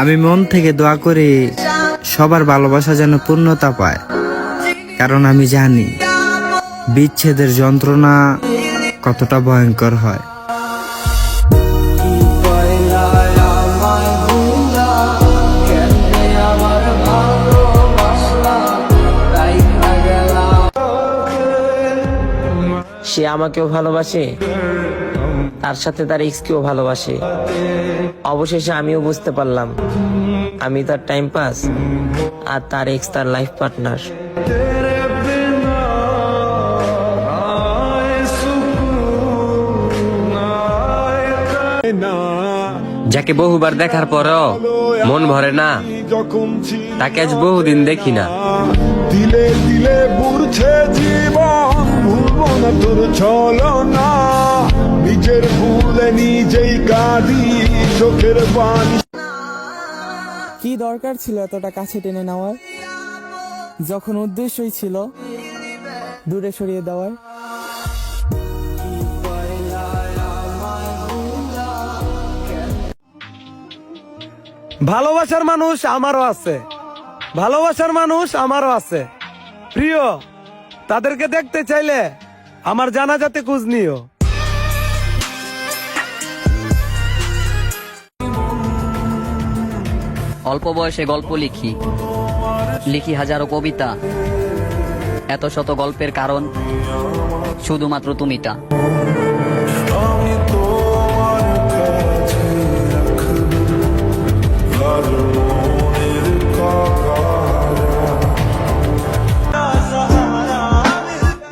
আমি মন থেকে দোয়া করি সবার ভালোবাসা যেন পূর্ণতা পায়, কারণ আমি জানি বিচ্ছেদের যন্ত্রণা কতটা ভয়ঙ্কর হয়। সে আমাকেও ভালোবাসে, তার সাথে তার এক্সকেও ভালোবাসে। অবশেষে আমিও বুঝতে পারলাম আমি তার টাইম পাস আর তার এক্স তার লাইফ পার্টনার। যাকে বহুবার দেখার পরও মন ভরে না, তাকে আজ বহুদিন দেখি না। দিলে দিলে বুঝছে জীবন, ভুলবো না তোর ছলনা, নিজের ভুলে নিজেই কাঁদি চোখের পানি। কি দরকার ছিল এতটা কাছে টেনে নেওয়ার, যখন উদ্দেশ্যই ছিল দূরে সরিয়ে দেওয়ার। ভালোবাসার মানুষ আমারও আছে, ভালোবাসার মানুষ আমারও আছে। প্রিয়, তাদেরকে দেখতে চাইলে আমার জানাজাতে খোঁজ নিও। অল্প বয়সে গল্প লিখি, লিখি হাজারো কবিতা। এত শত গল্পের কারণ শুধুমাত্র তুমিটা।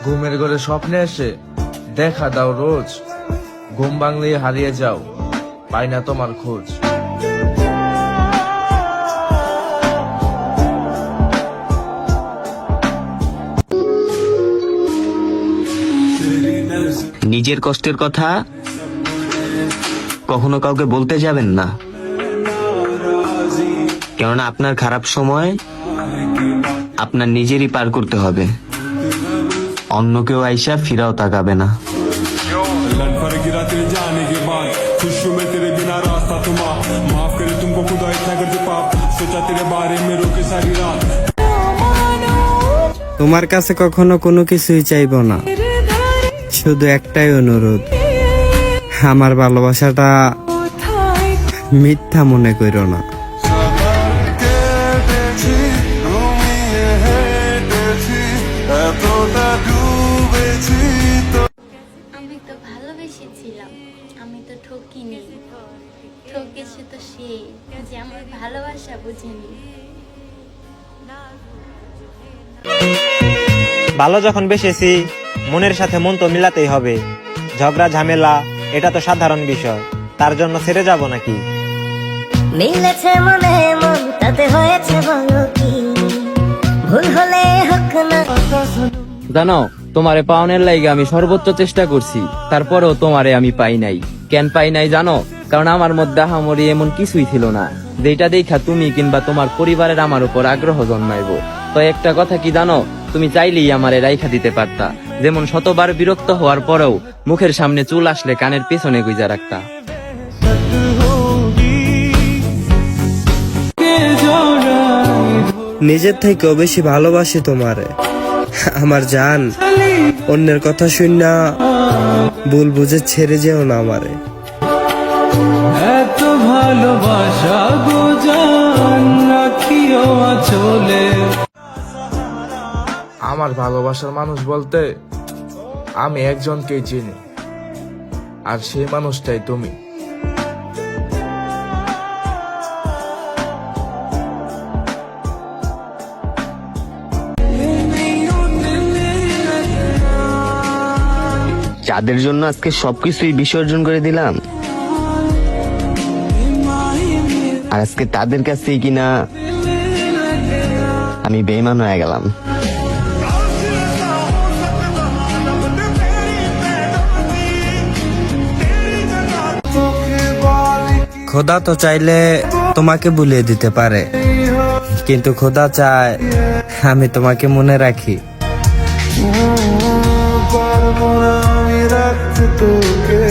ঘুমের ঘরে স্বপ্নে এসে দেখা দাও রোজ, ঘুম ভাঙলেই হারিয়ে যাও, পাই না তোমার খোঁজ। নিজের কষ্টের কথা কখনো কাউকে বলতে যাবেন না, কেননা আপনার খারাপ সময় আপনার নিজেরই পার করতে হবে, অন্য কেউ আইসা ফিরাও তাকাবে না। তোমার কাছে কখনো কোনো কিছুই চাইবো না, শুধু একটাই অনুরোধ, আমার ভালোবাসাটা মিথ্যা মনে করো না। আমি তো ভালোবেসেছিলাম, আমি তো ঠকিনি, ঠকেছে তো সে যে আমার ভালোবাসা বুঝেনি। ভালো যখন বেসেছি মনের সাথে মন তো মিলাতেই হবে। ঝগড়া ঝামেলা এটা তো সাধারণ বিষয়, তার জন্য ছেড়ে যাব নাকি? মিলেছে মনে মন, তাতে হয়েছে বলো কি, ভুল হলে হোক না। জানো, তোমারে পাওনের লাইগে আমি সর্বোচ্চ চেষ্টা করছি, তারপরেও তোমারে আমি পাই নাই। কেন পাই নাই জানো? কারণ আমার মধ্যে আহামরি এমন কিছুই ছিল না যেটা দেখা তুমি কিংবা তোমার পরিবারের আমার উপর আগ্রহ জন্মাইবো। তো একটা কথা কি জানো, তুমি চাইলেই আমারে রাইখা দিতে পারতা, যেমন শতবার বিরক্ত হওয়ার পরেও মুখের সামনে চুল আসলে কানের পেছনে গুইজা রাখতা। নিজের থেকেও বেশি ভালোবাসি তোমারে আমার জান, অন্যের কথা শুননা ভুল বুঝে ছেড়ে যেও না আমারে। এত ভালোবাসা গো জান রাখিও চলে। আমার ভালোবাসার মানুষ বলতে আমি একজনকেই চিনি, আর সেই মানুষটাই তুমি। যাদের জন্য আজকে সবকিছুই বিসর্জন করে দিলাম, আর আজকে তাদের কাছেই কিনা আমি বেঈমান হয়ে গেলাম। খোদা তো চাইলে তোমাকে ভুলিয়ে দিতে পারে, কিন্তু খোদা চায় আমি তোমাকে মনে রাখি। পারবো না আমি রাখতে তোকে,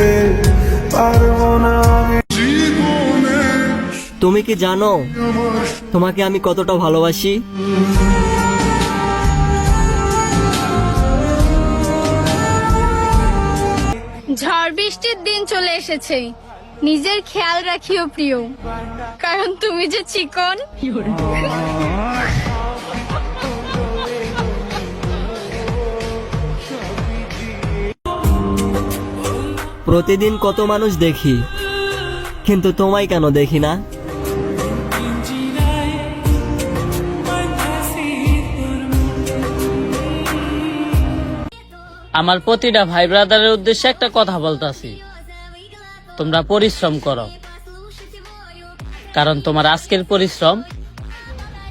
পারবো না আমি জীবনে তুমি কি জানো তোমাকে আমি কতটা ভালোবাসি? ঝড় বৃষ্টির দিন চলে এসেছে, নিজের খেয়াল রাখিও প্রিয়, কারণ তুমি যে চিকন। প্রতিদিন কত মানুষ দেখি, কিন্তু তোমায় কেন দেখি না? আমার প্রতিটা ভাই ব্রাদারের উদ্দেশ্যে একটা কথা বলতাছি, তোমরা পরিশ্রম করো, কারণ তোমার আজকের পরিশ্রম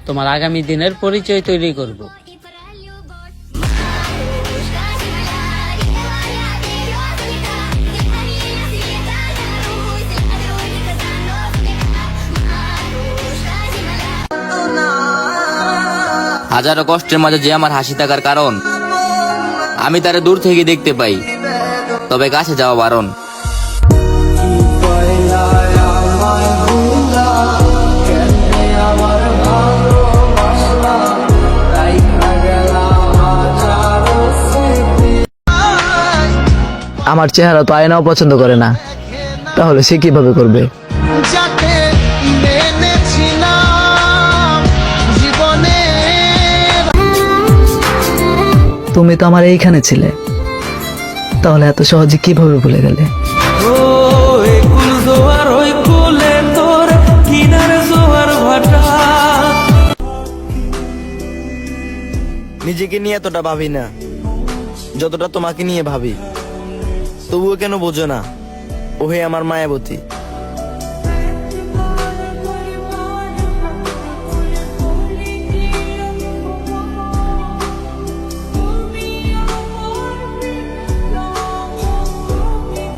তোমার আগামী দিনের পরিচয় তৈরি করবে। হাজারো কষ্টের মাঝে যে আমার হাসি থাকার কারণ, আমি তারে দূর থেকে দেখতে পাই, তবে কাছে যাওয়া বারণ। আমার চেহারা তো আয়নাও পছন্দ করে না, তাহলে সে কিভাবে করবে? তুমি তো আমার এইখানে ছিলে, তাহলে এত সহজে কিভাবে ভুলে গেলে? নিজেকে নিয়ে এতটা ভাবি না যতটা তোমাকে নিয়ে ভাবি, তবুও কেন বোঝো না ওহে আমার মায়াবতী।